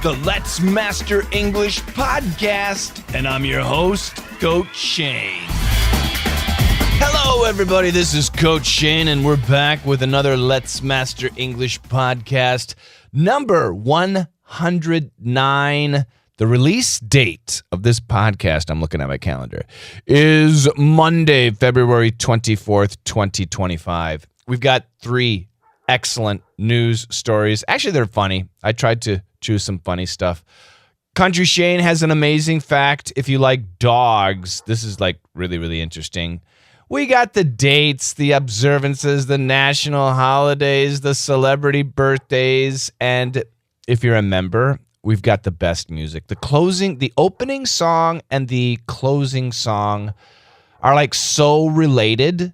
the Let's Master English podcast, and I'm your host, Coach Shane. Hello, everybody. This is Coach Shane, and we're back with another Let's Master English podcast, number 109. The release date of this podcast, I'm looking at my calendar, is Monday, February 24th, 2025. We've got 3 excellent news stories. Actually, they're funny. I tried to choose some funny stuff. Country Shane has an amazing fact. If you like dogs, this is like really, really interesting. We got the dates, the observances, the national holidays, the celebrity birthdays, and if you're a member, we've got the best music. The opening song and the closing song are like so related,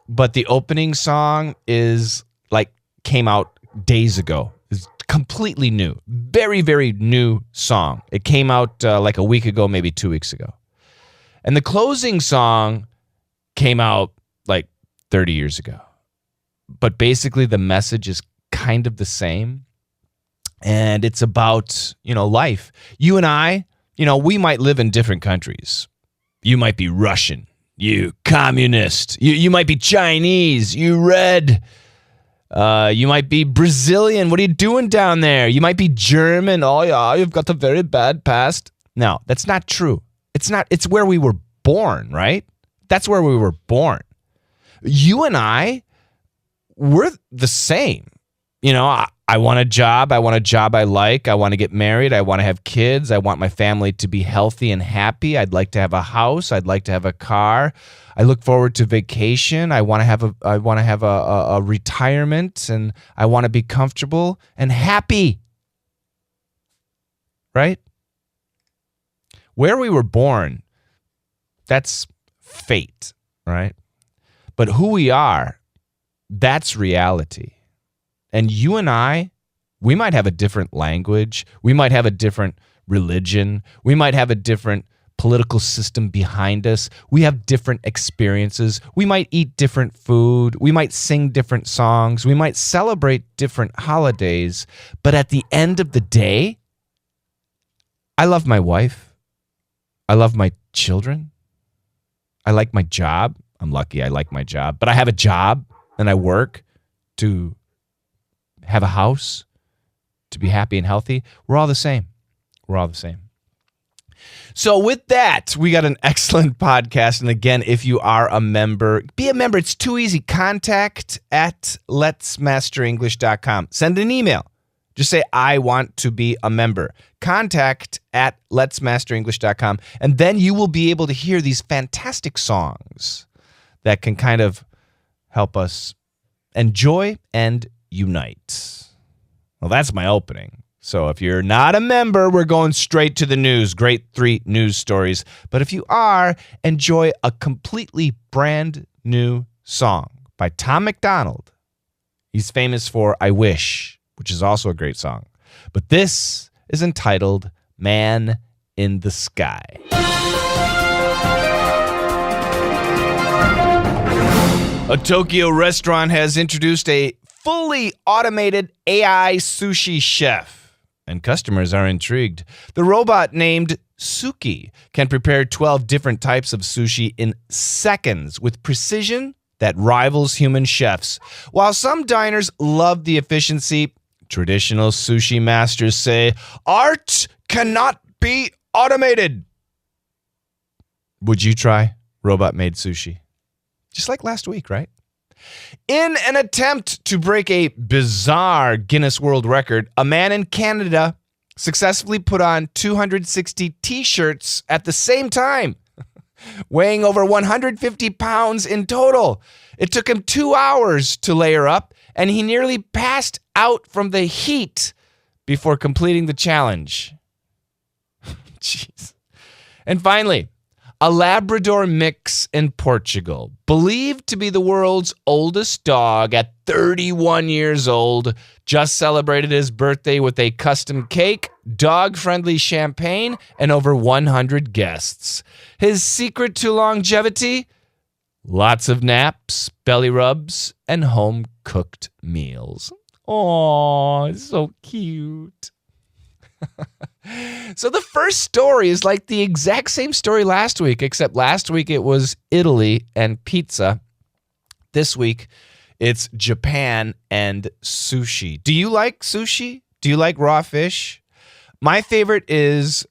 but the opening song came out days ago. It's completely new. Very, very new song. It came out like a week ago, maybe 2 weeks ago. And the closing song came out like 30 years ago. But basically the message is kind of the same. And it's about, life. You and I, we might live in different countries. You might be Russian. You communist. You might be Chinese. You red. You might be Brazilian. What are you doing down there? You might be German. Oh, yeah, you've got a very bad past. No, that's not true. It's not. It's where we were born, right? That's where we were born. You and I, we're the same. I want a job. I want a job I like. I want to get married. I want to have kids. I want my family to be healthy and happy. I'd like to have a house. I'd like to have a car. I look forward to vacation. I want to have a retirement, and I want to be comfortable and happy. Right? Where we were born, that's fate, right? But who we are, that's reality. And you and I, we might have a different language. We might have a different religion. We might have a different political system behind us. We have different experiences. We might eat different food. We might sing different songs. We might celebrate different holidays. But at the end of the day, I love my wife. I love my children. I like my job. I'm lucky I like my job. But I have a job and I work to have a house, to be happy and healthy. We're all the same. We're all the same. So with that, we got an excellent podcast. And again, if you are a member, be a member. It's too easy. Contact at letsmasterenglish.com. Send an email. Just say, I want to be a member. Contact at letsmasterenglish.com. And then you will be able to hear these fantastic songs that can kind of help us enjoy and unite. Well, that's my opening. So if you're not a member, we're going straight to the news. Great 3 news stories. But if you are, enjoy a completely brand new song by Tom MacDonald. He's famous for I Wish, which is also a great song. But this is entitled Man in the Sky. A Tokyo restaurant has introduced a fully automated AI sushi chef, and customers are intrigued. The robot named Suki can prepare 12 different types of sushi in seconds with precision that rivals human chefs. While some diners love the efficiency, traditional sushi masters say art cannot be automated. Would you try robot-made sushi? Just like last week, right? In an attempt to break a bizarre Guinness World Record, a man in Canada successfully put on 260 T-shirts at the same time, weighing over 150 pounds in total. It took him 2 hours to layer up, and he nearly passed out from the heat before completing the challenge. Jeez. And finally, a Labrador mix in Portugal, believed to be the world's oldest dog at 31 years old, just celebrated his birthday with a custom cake, dog-friendly champagne, and over 100 guests. His secret to longevity? Lots of naps, belly rubs, and home-cooked meals. Aw, so cute. So the first story is like the exact same story last week, except last week it was Italy and pizza. This week it's Japan and sushi. Do you like sushi? Do you like raw fish? My favorite is,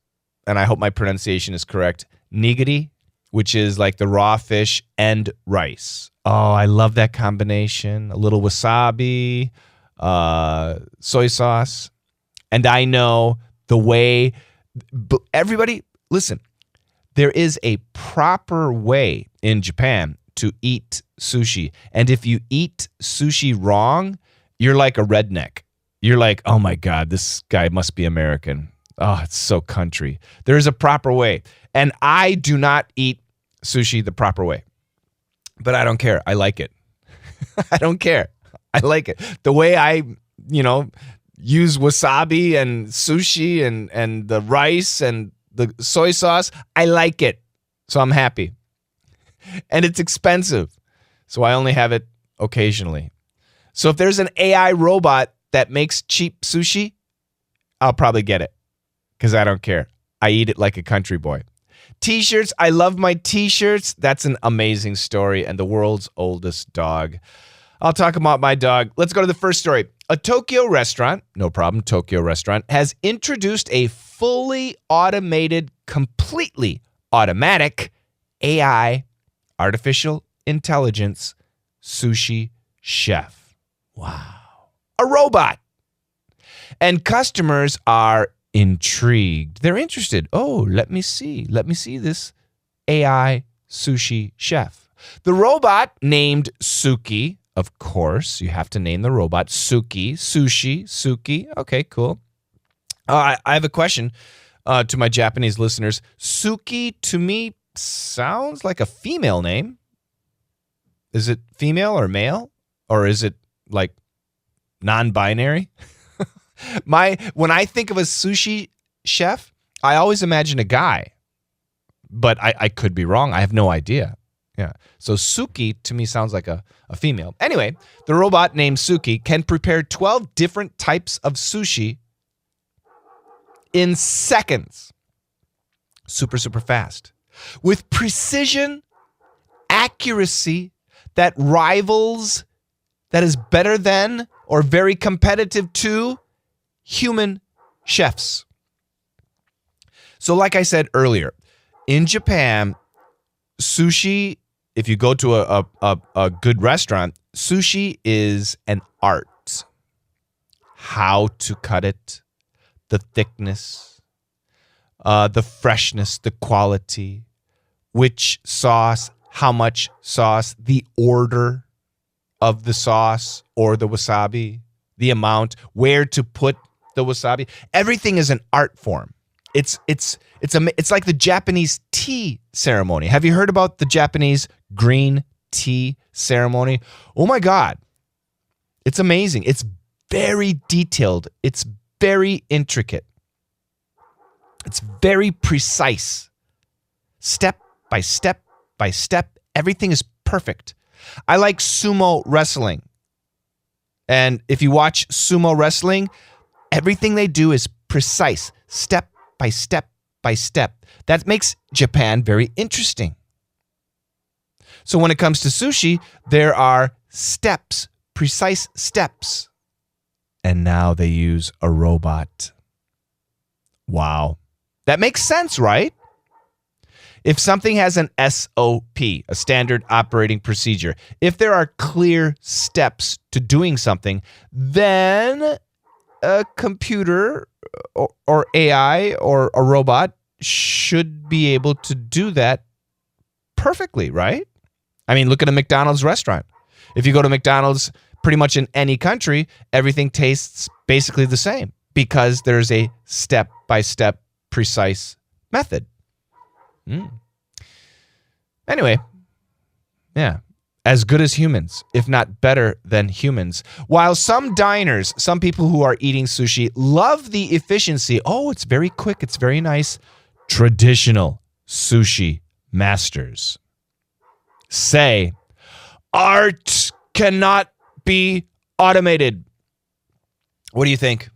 and I hope my pronunciation is correct, nigiri, which is like the raw fish and rice. Oh, I love that combination. A little wasabi, soy sauce. And I know the way, everybody, listen, there is a proper way in Japan to eat sushi. And if you eat sushi wrong, you're like a redneck. You're like, oh my God, this guy must be American. Oh, it's so country. There is a proper way. And I do not eat sushi the proper way. But I don't care. I like it. I don't care. I like it. The way I, use wasabi and sushi and the rice and the soy sauce, I like it. So I'm happy. And it's expensive. So I only have it occasionally. So if there's an AI robot that makes cheap sushi, I'll probably get it because I don't care. I eat it like a country boy. T-shirts. I love my T-shirts. That's an amazing story and the world's oldest dog. I'll talk about my dog. Let's go to the first story. A Tokyo restaurant, no problem, Tokyo restaurant, has introduced a fully automated, completely automatic AI, artificial intelligence, sushi chef. Wow. A robot. And customers are intrigued. They're interested. Oh, let me see this AI sushi chef. The robot named Suki, of course, you have to name the robot Suki, sushi, Suki. Okay, cool. I have a question to my Japanese listeners. Suki to me sounds like a female name. Is it female or male? Or is it like non-binary? When I think of a sushi chef, I always imagine a guy, but I could be wrong. I have no idea. Yeah. So Suki to me sounds like a female. Anyway, the robot named Suki can prepare 12 different types of sushi in seconds. Super, super fast. With precision, accuracy that is better than or very competitive to human chefs. So like I said earlier, in Japan, sushi, if you go to a good restaurant, sushi is an art. How to cut it, the thickness, the freshness, the quality, which sauce, how much sauce, the order of the sauce or the wasabi, the amount, where to put the wasabi. Everything is an art form. It's like the Japanese tea ceremony. Have you heard about the Japanese green tea ceremony? Oh my God. It's amazing. It's very detailed. It's very intricate. It's very precise. Step by step by step. Everything is perfect. I like sumo wrestling. And if you watch sumo wrestling, everything they do is precise. Step by step by step. That makes Japan very interesting. So when it comes to sushi, there are steps, precise steps. And now they use a robot. Wow. That makes sense, right? If something has an SOP, a standard operating procedure, if there are clear steps to doing something, then a computer or AI or a robot should be able to do that perfectly, right? I mean, look at a McDonald's restaurant. If you go to McDonald's pretty much in any country, everything tastes basically the same because there's a step-by-step precise method. Anyway, yeah. As good as humans, if not better than humans. While some diners, some people who are eating sushi, love the efficiency. Oh, it's very quick. It's very nice. Traditional sushi masters say art cannot be automated. What do you think?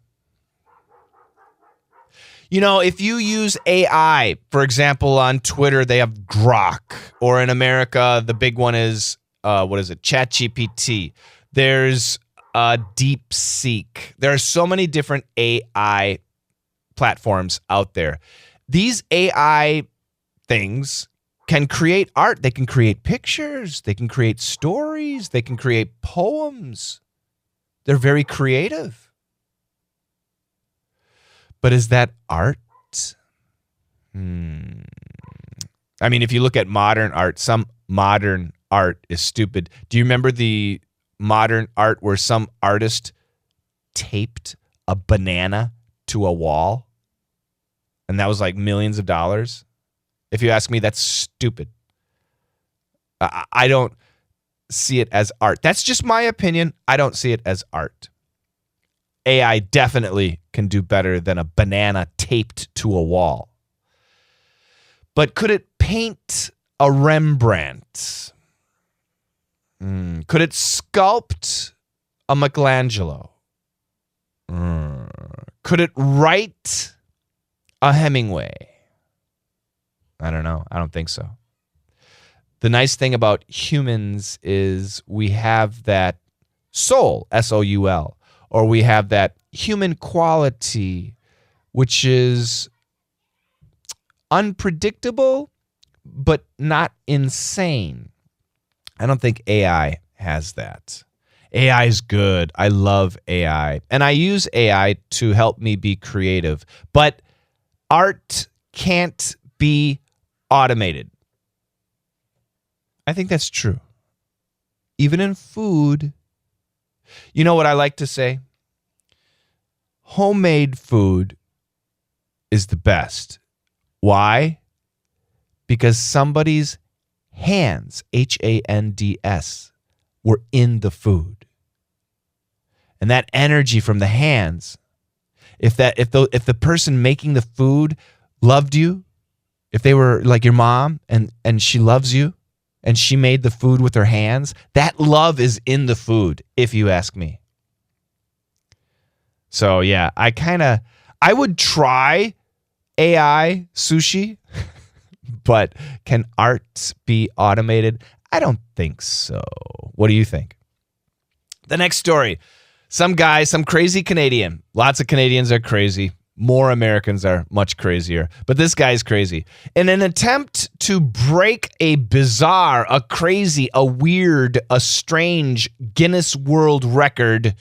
If you use AI, for example, on Twitter, they have Grok, or in America, the big one is, ChatGPT. There's DeepSeek. There are so many different AI platforms out there. These AI things can create art. They can create pictures. They can create stories. They can create poems. They're very creative. But is that art? I mean, if you look at modern art, some modern art is stupid. Do you remember the modern art where some artist taped a banana to a wall? And that was like millions of dollars. If you ask me, that's stupid. I don't see it as art. That's just my opinion. I don't see it as art. AI definitely can do better than a banana taped to a wall. But could it paint a Rembrandt? Could it sculpt a Michelangelo? Could it write a Hemingway? I don't know. I don't think so. The nice thing about humans is we have that soul, S-O-U-L, or we have that human quality, which is unpredictable, but not insane. I don't think AI has that. AI is good. I love AI. And I use AI to help me be creative. But art can't be automated. I think that's true. Even in food. You know what I like to say? Homemade food is the best. Why? Because somebody's hands, H-A-N-D-S, were in the food. And that energy from the hands, if the person making the food loved you, if they were like your mom and she loves you and she made the food with her hands, that love is in the food, if you ask me. So yeah, I would try AI sushi, but can art be automated? I don't think so. What do you think? The next story. Some guy, some crazy Canadian. Lots of Canadians are crazy. More Americans are much crazier. But this guy's crazy. In an attempt to break a bizarre, a crazy, a weird, a strange Guinness World Record.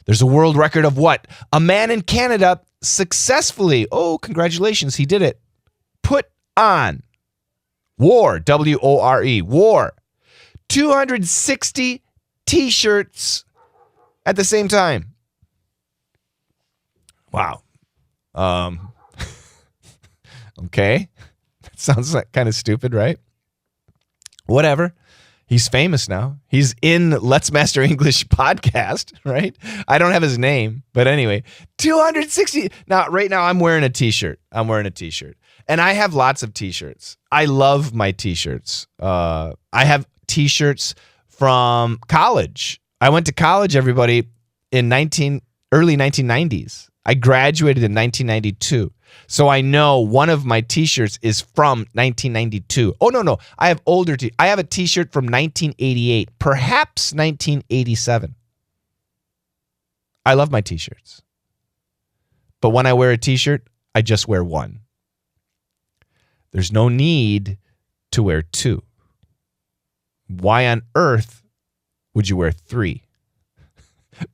There's a world record of what? A man in Canada successfully, congratulations, he did it, put on, W-O-R-E, 260 T-shirts at the same time. Wow. Okay. That sounds like kind of stupid, right? Whatever. He's famous now. He's in Let's Master English podcast, right? I don't have his name, but anyway, 260. Now, right now, I'm wearing a T-shirt. And I have lots of T-shirts. I love my T-shirts. I have T-shirts from college. I went to college, everybody, in early 1990s. I graduated in 1992. So I know one of my T-shirts is from 1992. Oh, no. I have older I have a T-shirt from 1988, perhaps 1987. I love my T-shirts. But when I wear a T-shirt, I just wear one. There's no need to wear two. Why on earth would you wear three?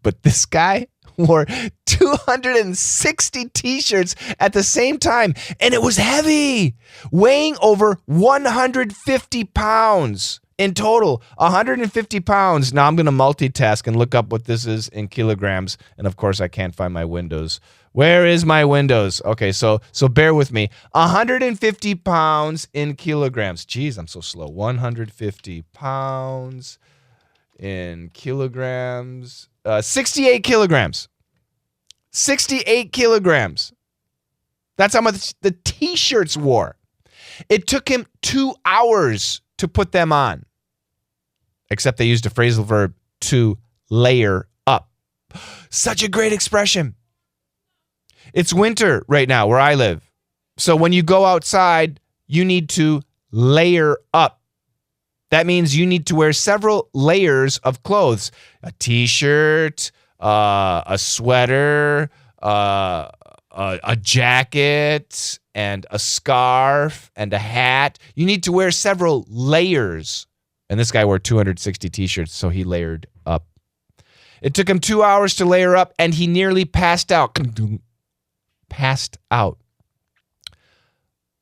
But this guy wore 260 T-shirts at the same time, and it was heavy, weighing over 150 pounds in total. 150 pounds. Now I'm going to multitask and look up what this is in kilograms, and of course I can't find my Windows. Where is my Windows? Okay, so bear with me. 150 pounds in kilograms. Jeez, I'm so slow. 150 pounds in kilograms. 68 kilograms. 68 kilograms. That's how much the T-shirts wore. It took him 2 hours to put them on. Except they used a phrasal verb, to layer up. Such a great expression. It's winter right now where I live. So when you go outside, you need to layer up. That means you need to wear several layers of clothes. A t-shirt, a sweater, a jacket, and a scarf, and a hat. You need to wear several layers. And this guy wore 260 t-shirts, so he layered up. It took him 2 hours to layer up, and he nearly passed out. Passed out.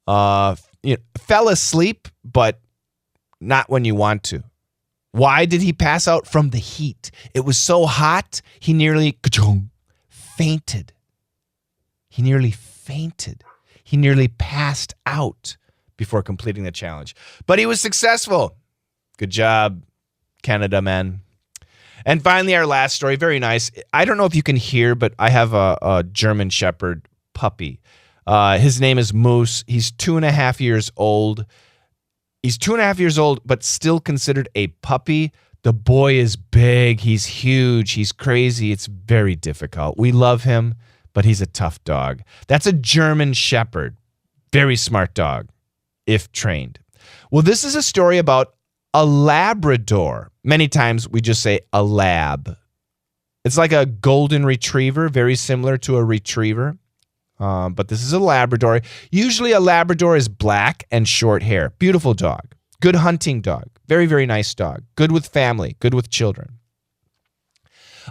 Fell asleep, but not when you want to. Why did he pass out? From the heat. It was so hot, he nearly fainted. He nearly fainted. He nearly passed out before completing the challenge. But he was successful. Good job, Canada men. And finally, our last story, very nice. I don't know if you can hear, but I have a German Shepherd puppy. His name is Moose. He's 2.5 years old. He's 2.5 years old, but still considered a puppy. The boy is big. He's huge. He's crazy. It's very difficult. We love him, but he's a tough dog. That's a German Shepherd. Very smart dog, if trained. Well, this is a story about a Labrador. Many times we just say a lab. It's like a golden retriever, very similar to a retriever. But this is a Labrador. Usually a Labrador is black and short hair. Beautiful dog. Good hunting dog. Very, very nice dog. Good with family. Good with children.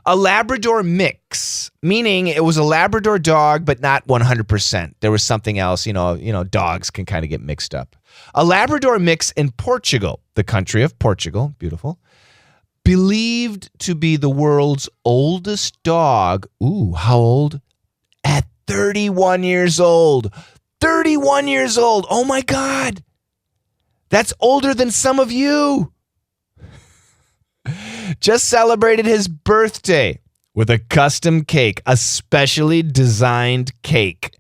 A Labrador mix, meaning it was a Labrador dog, but not 100%. There was something else. You know, dogs can kind of get mixed up. A Labrador mix in Portugal, the country of Portugal, beautiful, believed to be the world's oldest dog. Ooh, how old? At 31 years old. 31 years old. Oh my God. That's older than some of you. Just celebrated his birthday with a custom cake, a specially designed cake.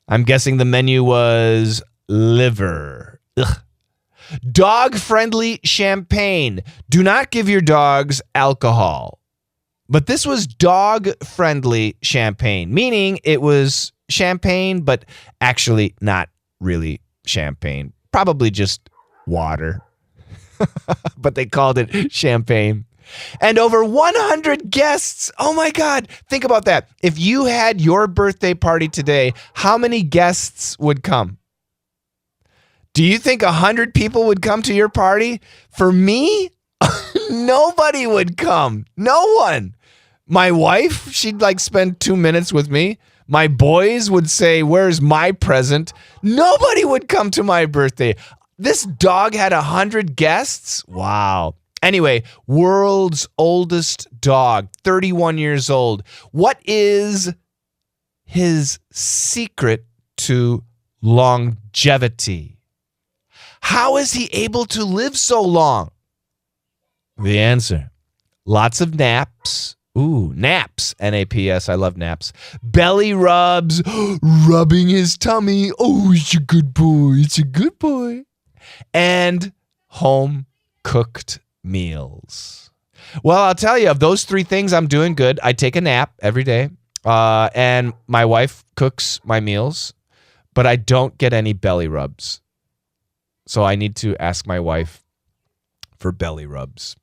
I'm guessing the menu was liver. Ugh. Dog-friendly champagne. Do not give your dogs alcohol. But this was dog-friendly champagne, meaning it was champagne, but actually not really champagne. Probably just water. But they called it champagne. And over 100 guests. Oh my God. Think about that. If you had your birthday party today, how many guests would come? Do you think 100 people would come to your party? For me, nobody would come. No one. My wife, she'd spend 2 minutes with me. My boys would say, "Where's my present?" Nobody would come to my birthday. This dog had 100 guests? Wow. Anyway, world's oldest dog, 31 years old. What is his secret to longevity? How is he able to live so long? The answer, lots of naps. Ooh, naps, N-A-P-S, I love naps. Belly rubs, rubbing his tummy. Oh, it's a good boy, it's a good boy. And home-cooked meals. Well, I'll tell you, of those three things, I'm doing good. I take a nap every day, and my wife cooks my meals, but I don't get any belly rubs. So I need to ask my wife for belly rubs.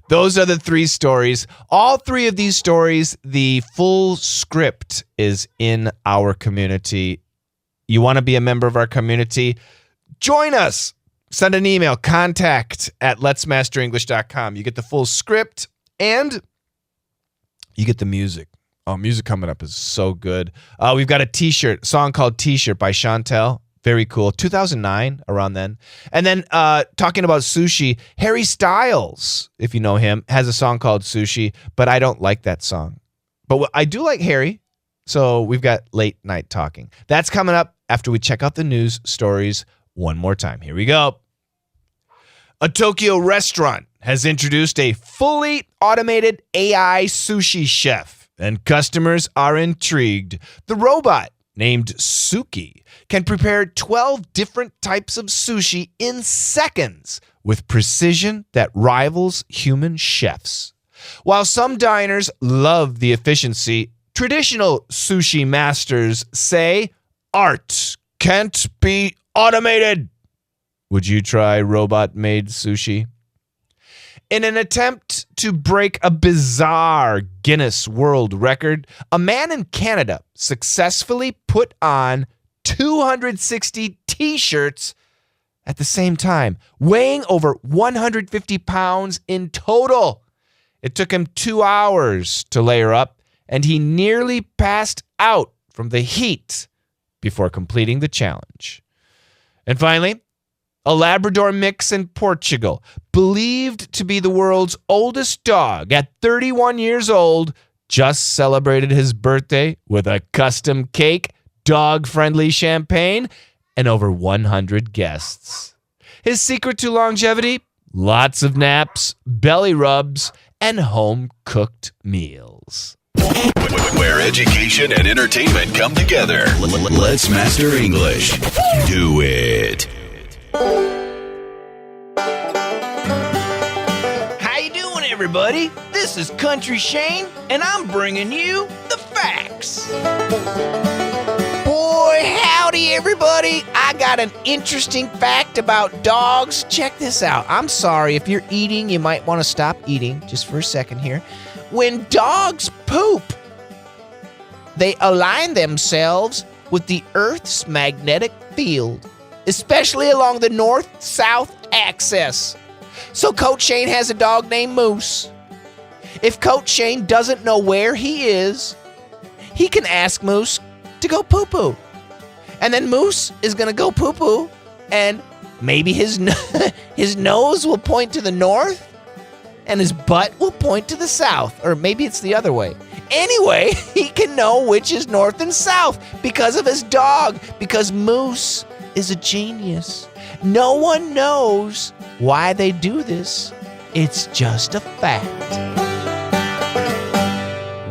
Those are the three stories. All three of these stories, the full script is in our community. You want to be a member of our community? Join us. Send an email, contact@letsmasterenglish.com. You get the full script and you get the music. Oh, music coming up is so good. We've got a t-shirt, song called T-Shirt by Chantel. Very cool. 2009, around then. And then talking about sushi, Harry Styles, if you know him, has a song called Sushi, but I don't like that song. But I do like Harry, so we've got late night talking. That's coming up after we check out the news stories one more time. Here we go. A Tokyo restaurant has introduced a fully automated AI sushi chef, and customers are intrigued. The robot, named Suki, can prepare 12 different types of sushi in seconds with precision that rivals human chefs. While some diners love the efficiency, Traditional sushi masters say art can't be automated. Would you try robot-made sushi? In an attempt to break a bizarre Guinness World Record, a man in Canada successfully put on 260 T-shirts at the same time, weighing over 150 pounds in total. It took him 2 hours to layer up, and he nearly passed out from the heat before completing the challenge. And finally, a Labrador mix in Portugal, believed to be the world's oldest dog at 31 years old, just celebrated his birthday with a custom cake, dog-friendly champagne, and over 100 guests. His secret to longevity? Lots of naps, belly rubs, and home-cooked meals. Where education and entertainment come together. Let's master English. Do it. How you doing, everybody? This is Country Shane, and I'm bringing you the facts. Boy, howdy, everybody. I got an interesting fact about dogs. Check this out. I'm sorry, if you're eating, you might want to stop eating just for a second here. When dogs poop, they align themselves with the Earth's magnetic field, especially along the north-south axis. So Coach Shane has a dog named Moose. If Coach Shane doesn't know where he is, he can ask Moose to go poo-poo. And then Moose is going to go poo-poo, and maybe his nose will point to the north, and his butt will point to the south. Or maybe it's the other way. Anyway, he can know which is north and south because of his dog, because Moose is a genius. No one knows why they do this. It's just a fact.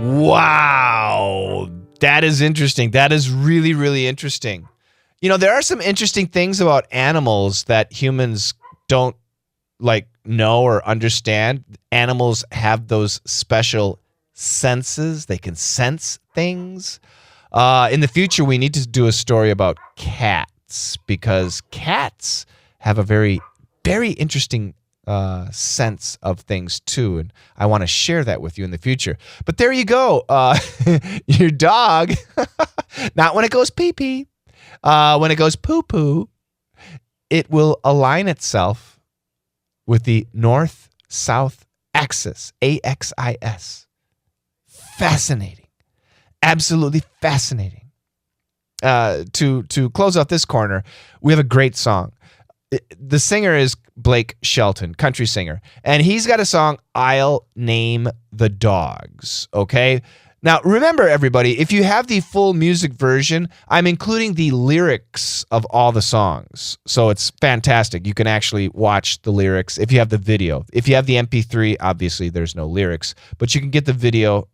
Wow. That is interesting. That is really, really interesting. You know, there are some interesting things about animals that humans don't know or understand. Animals have those special senses. They can sense things. In the future, we need to do a story about cats, because cats have a very, very interesting sense of things too, and I want to share that with you in the future. But there you go. Your dog, not when it goes pee-pee, when it goes poo-poo, it will align itself with the north-south axis, AXIS. Fascinating. Absolutely fascinating. To close out this corner, we have a great song. The singer is Blake Shelton, country singer, and he's got a song, I'll Name the Dogs, okay? Now, remember, everybody, if you have the full music version, I'm including the lyrics of all the songs, so it's fantastic. You can actually watch the lyrics if you have the video. If you have the MP3, obviously there's no lyrics, but you can get the video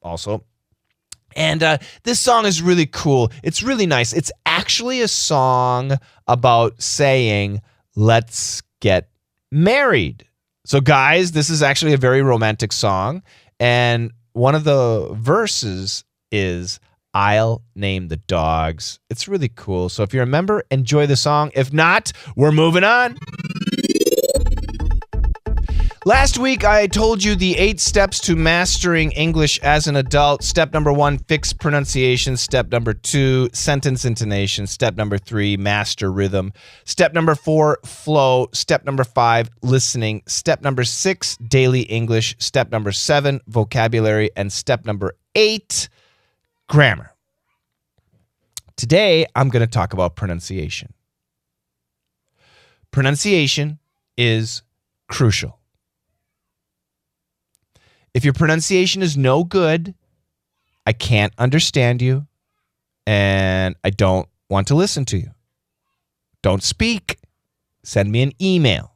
also. And this song is really cool. It's really nice. It's actually a song about saying, let's get married. So guys, this is actually a very romantic song. And one of the verses is, I'll name the dogs. It's really cool. So if you remember, enjoy the song. If not, we're moving on. Last week, I told you the 8 steps to mastering English as an adult. Step number 1, fix pronunciation. Step number 2, sentence intonation. Step number 3, master rhythm. Step number 4, flow. Step number 5, listening. Step number 6, daily English. Step number 7, vocabulary. And step number 8, grammar. Today, I'm going to talk about pronunciation. Pronunciation is crucial. If your pronunciation is no good, I can't understand you, and I don't want to listen to you. Don't speak. Send me an email.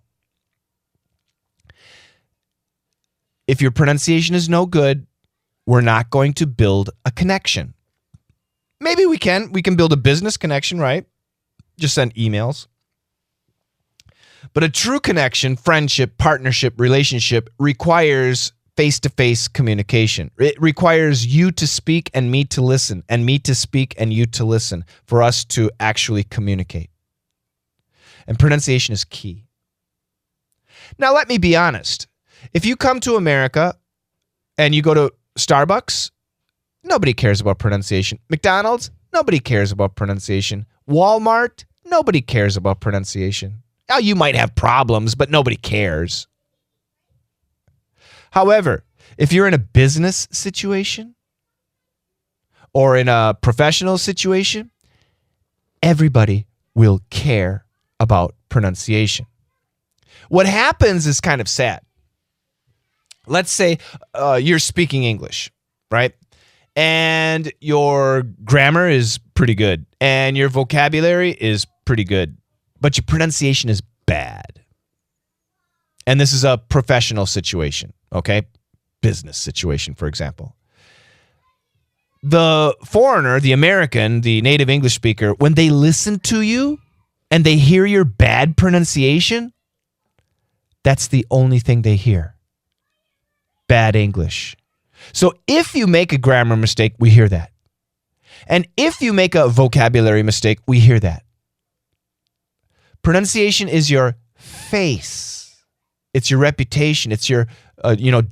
If your pronunciation is no good, we're not going to build a connection. Maybe we can. We can build a business connection, right? Just send emails. But a true connection, friendship, partnership, relationship requires face-to-face communication. It requires you to speak and me to listen, and me to speak and you to listen for us to actually communicate. And pronunciation is key. Now, let me be honest. If you come to America and you go to Starbucks, nobody cares about pronunciation. McDonald's, nobody cares about pronunciation. Walmart, nobody cares about pronunciation. Now, you might have problems, but nobody cares. However, if you're in a business situation or in a professional situation, everybody will care about pronunciation. What happens is kind of sad. Let's say you're speaking English, right? And your grammar is pretty good and your vocabulary is pretty good, but your pronunciation is bad. And this is a professional situation, okay? Business situation, for example. The foreigner, the American, the native English speaker, when they listen to you and they hear your bad pronunciation, that's the only thing they hear. Bad English. So if you make a grammar mistake, we hear that. And if you make a vocabulary mistake, we hear that. Pronunciation is your face. It's your reputation. It's your,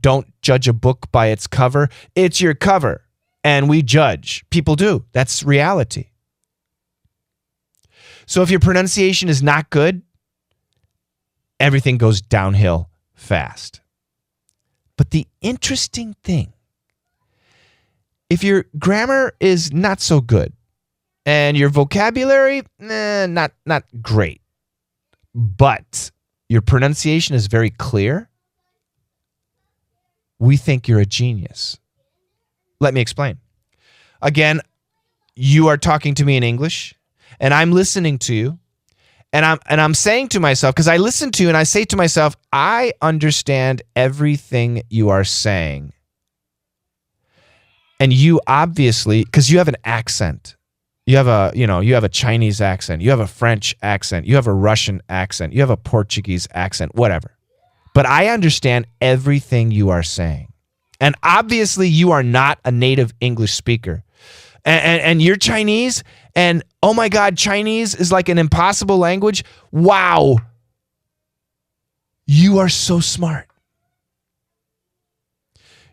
don't judge a book by its cover. It's your cover. And we judge. People do. That's reality. So if your pronunciation is not good, everything goes downhill fast. But the interesting thing, if your grammar is not so good and your vocabulary, not great, but your pronunciation is very clear, we think you're a genius. Let me explain. Again, you are talking to me in English, and I'm listening to you, and I'm saying to myself, because I listen to you and I say to myself, I understand everything you are saying. And you obviously, because you have an accent, you have a Chinese accent, you have a French accent, you have a Russian accent, you have a Portuguese accent, whatever. But I understand everything you are saying. And obviously you are not a native English speaker. And you're Chinese, and oh my God, Chinese is like an impossible language. Wow. You are so smart.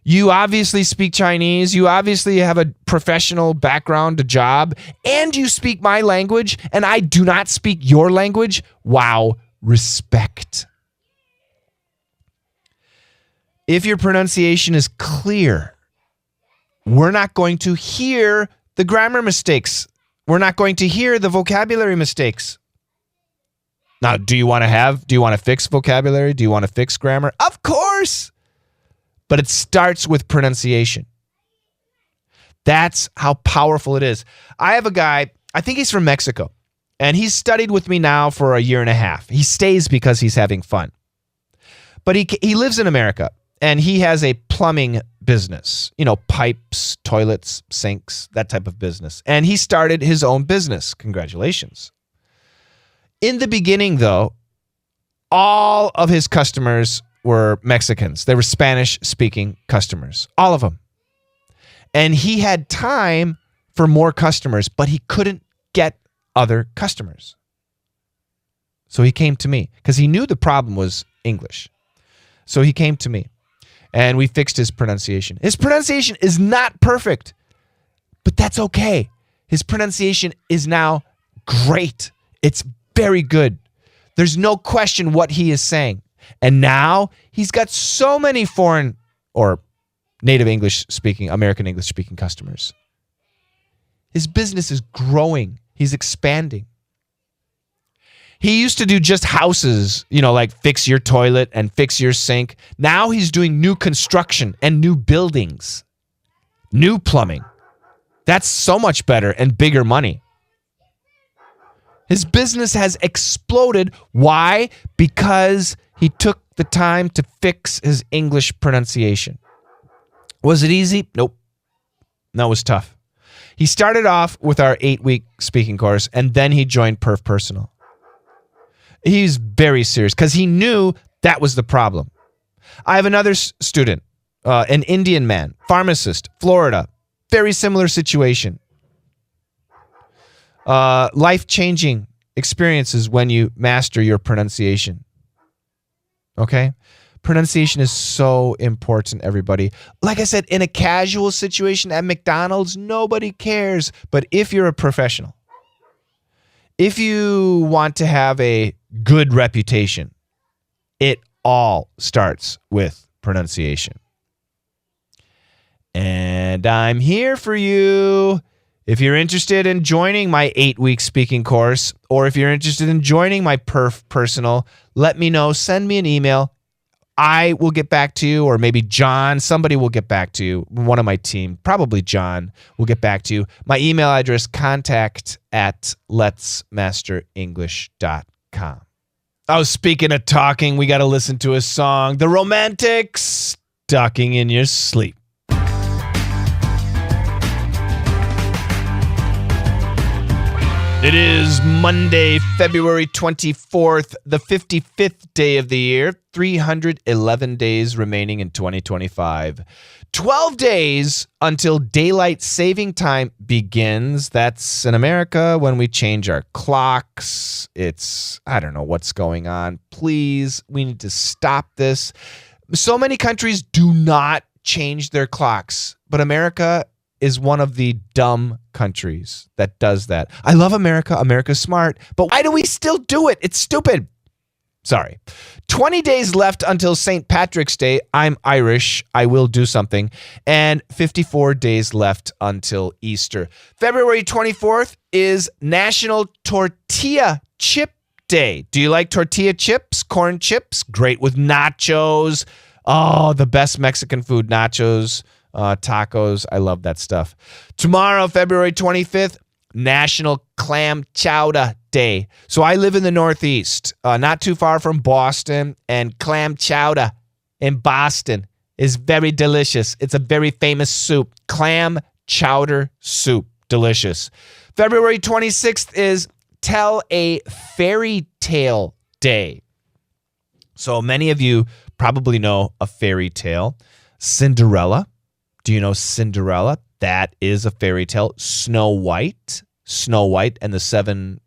You obviously speak Chinese. You obviously have a professional background, a job, and you speak my language, and I do not speak your language. Wow. Respect. If your pronunciation is clear, we're not going to hear the grammar mistakes. We're not going to hear the vocabulary mistakes. Now, do you want to fix vocabulary? Do you want to fix grammar? Of course. But it starts with pronunciation. That's how powerful it is. I have a guy, I think he's from Mexico, and he's studied with me now for a year and a half. He stays because he's having fun. But he lives in America, and he has a plumbing business, pipes, toilets, sinks, that type of business. And he started his own business. Congratulations. In the beginning, though, all of his customers were Mexicans. They were Spanish-speaking customers, all of them. And he had time for more customers, but he couldn't get other customers. So he came to me because he knew the problem was English. So he came to me. And we fixed his pronunciation. His pronunciation is not perfect, but that's okay. His pronunciation is now great. It's very good. There's no question what he is saying. And now he's got so many foreign or native English speaking, American English speaking customers. His business is growing. He's expanding. He used to do just houses, like fix your toilet and fix your sink. Now he's doing new construction and new buildings, new plumbing. That's so much better and bigger money. His business has exploded. Why? Because he took the time to fix his English pronunciation. Was it easy? Nope. No, it was tough. He started off with our 8-week speaking course, and then he joined Perf Personal. He's very serious because he knew that was the problem. I have another student an Indian man, pharmacist, Florida. Very similar situation. Life-changing experiences when you master your pronunciation. Okay? Pronunciation is so important, everybody. Like I said, in a casual situation at McDonald's, nobody cares. But if you're a professional, if you want to have a good reputation, it all starts with pronunciation. And I'm here for you. If you're interested in joining my 8-week speaking course, or if you're interested in joining my personal, let me know. Send me an email. I will get back to you, or maybe John, somebody will get back to you. One of my team, probably John, will get back to you. My email address, contact@letsmasterenglish.com. Oh, speaking of talking, we got to listen to a song. The Romantics, Talking in Your Sleep. It is Monday, February 24th, the 55th day of the year, 311 days remaining in 2025. 12 days until daylight saving time begins. That's in America when we change our clocks. I don't know what's going on. Please, we need to stop this. So many countries do not change their clocks, but America is one of the dumb countries that does that. I love America. America's smart. But why do we still do it? It's stupid. Sorry. 20 days left until St. Patrick's Day. I'm Irish. I will do something. And 54 days left until Easter. February 24th is National Tortilla Chip Day. Do you like tortilla chips? Corn chips? Great with nachos. Oh, the best Mexican food, nachos. Tacos. I love that stuff. Tomorrow, February 25th, National Clam Chowder Day. So I live in the Northeast, not too far from Boston, and clam chowder in Boston is very delicious. It's a very famous soup. Clam chowder soup. Delicious. February 26th is Tell a Fairy Tale Day. So many of you probably know a fairy tale. Cinderella. Do you know Cinderella? That is a fairy tale. Snow White and the Seven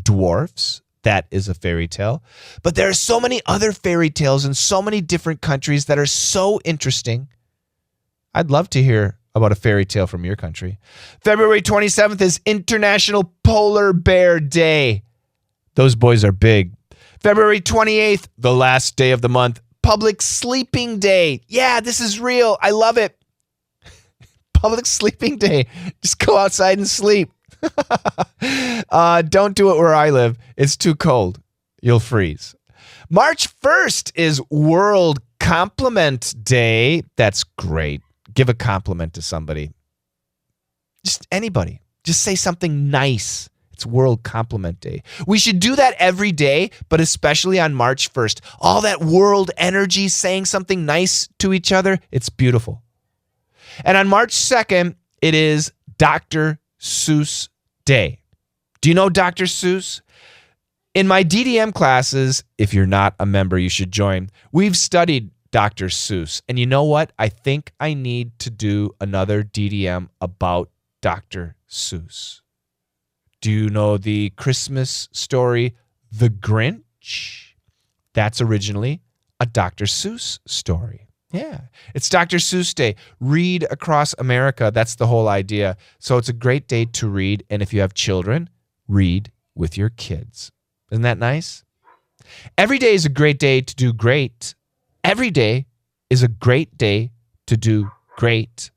Dwarfs. That is a fairy tale. But there are so many other fairy tales in so many different countries that are so interesting. I'd love to hear about a fairy tale from your country. February 27th is International Polar Bear Day. Those boys are big. February 28th, the last day of the month, Public Sleeping Day. Yeah, this is real. I love it. Public Sleeping Day. Just go outside and sleep. Don't do it where I live. It's too cold. You'll freeze. March 1st is World Compliment Day. That's great. Give a compliment to somebody. Just anybody. Just say something nice. It's World Compliment Day. We should do that every day, but especially on March 1st. All that world energy, saying something nice to each other, it's beautiful. And on March 2nd, it is Dr. Seuss Day. Do you know Dr. Seuss? In my DDM classes, if you're not a member, you should join. We've studied Dr. Seuss. And you know what? I think I need to do another DDM about Dr. Seuss. Do you know the Christmas story, The Grinch? That's originally a Dr. Seuss story. Yeah, it's Dr. Seuss Day. Read across America. That's the whole idea. So it's a great day to read. And if you have children, read with your kids. Isn't that nice? Every day is a great day to do great. Every day is a great day to do great.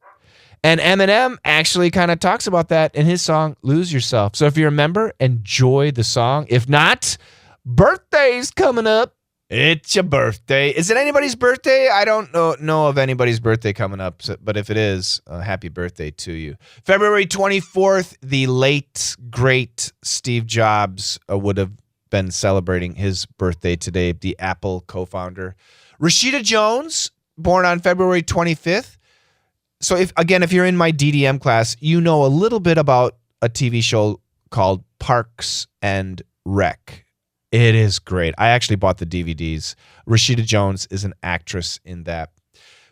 And Eminem actually kind of talks about that in his song, Lose Yourself. So if you're a member, enjoy the song. If not, birthday's coming up. It's your birthday. Is it anybody's birthday? I don't know of anybody's birthday coming up, but if it is, happy birthday to you. February 24th, the late, great Steve Jobs would have been celebrating his birthday today, the Apple co-founder. Rashida Jones, born on February 25th. So if you're in my DDM class, you know a little bit about a TV show called Parks and Rec. It is great. I actually bought the DVDs. Rashida Jones is an actress in that.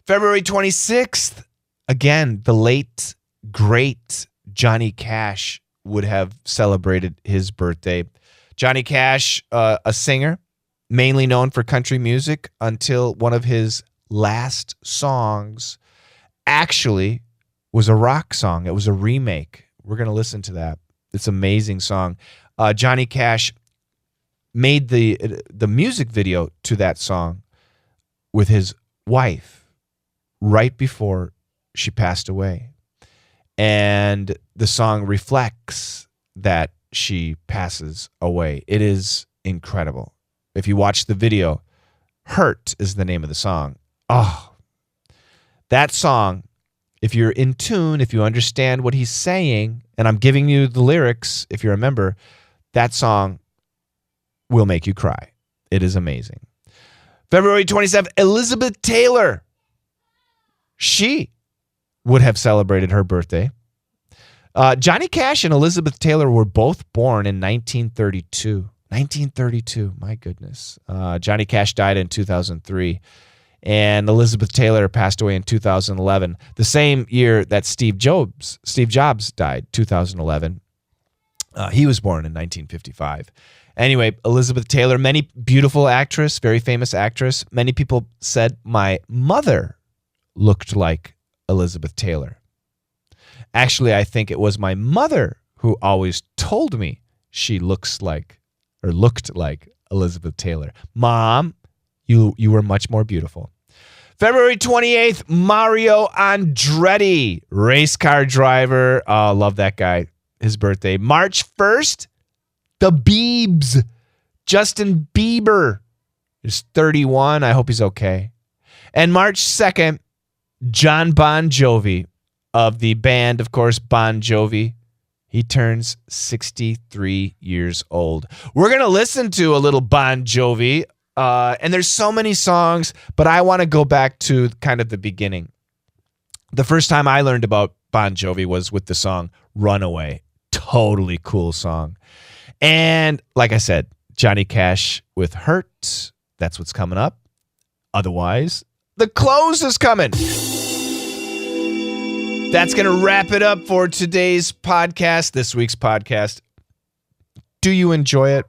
February 26th, again, the late, great Johnny Cash would have celebrated his birthday. Johnny Cash, a singer, mainly known for country music until one of his last songs actually was a rock song. It was a remake. We're going to listen to that. It's an amazing song. Johnny Cash made the music video to that song with his wife right before she passed away. And the song reflects that she passes away. It is incredible. If you watch the video, Hurt is the name of the song. Oh, that song, if you're in tune, if you understand what he's saying, and I'm giving you the lyrics, if you remember, that song will make you cry. It is amazing. February 27th, Elizabeth Taylor. She would have celebrated her birthday. Johnny Cash and Elizabeth Taylor were both born in 1932. 1932, my goodness. Johnny Cash died in 2003, and Elizabeth Taylor passed away in 2011, the same year that Steve Jobs died, 2011. He was born in 1955. Anyway, Elizabeth Taylor, many beautiful actress, very famous actress. Many people said my mother looked like Elizabeth Taylor. Actually, I think it was my mother who always told me she looked like Elizabeth Taylor. Mom, you were much more beautiful. February 28th, Mario Andretti, race car driver. Oh, love that guy. His birthday. March 1st, the Biebs. Justin Bieber is 31. I hope he's okay. And March 2nd, John Bon Jovi of the band, of course, Bon Jovi. He turns 63 years old. We're going to listen to a little Bon Jovi, and there's so many songs, but I want to go back to kind of the beginning. The first time I learned about Bon Jovi was with the song Runaway. Totally cool song. And like I said, Johnny Cash with Hurt. That's what's coming up. Otherwise, The Close is coming. That's going to wrap it up for today's podcast, this week's podcast. Do you enjoy it?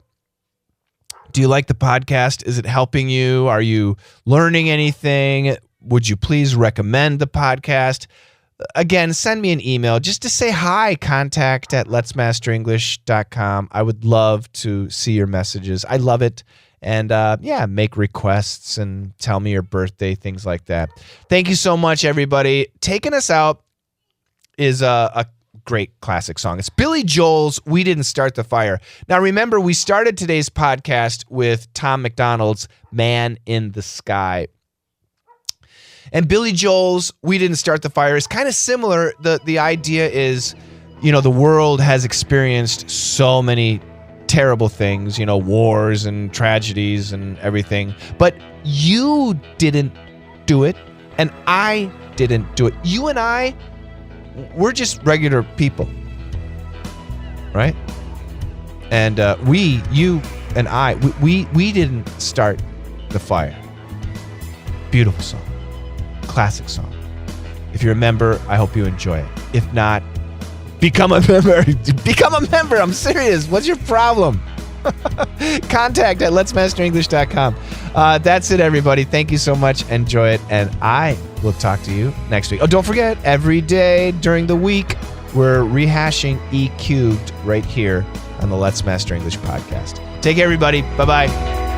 Do you like the podcast? Is it helping you? Are you learning anything? Would you please recommend the podcast? Again, send me an email just to say hi, contact@letsmasterenglish.com. I would love to see your messages. I love it. And make requests and tell me your birthday, things like that. Thank you so much, everybody. Taking us out is a great classic song. It's Billy Joel's We Didn't Start the Fire. Now, remember, we started today's podcast with Tom McDonald's Man in the Sky. And Billy Joel's We Didn't Start the Fire is kind of similar. The idea is, the world has experienced so many terrible things, wars and tragedies and everything. But you didn't do it, and I didn't do it. You and I, we're just regular people, right? And you and I, we didn't start the fire. Beautiful song. Classic song. If you're a member, I hope you enjoy it. If not, become a member. Become a member. I'm serious. What's your problem? Contact@letsmasterenglish.com. That's it, everybody. Thank you so much. Enjoy it. And I will talk to you next week. Oh, don't forget, every day during the week, we're rehashing E cubed right here on the Let's Master English podcast. Take care, everybody. Bye-bye.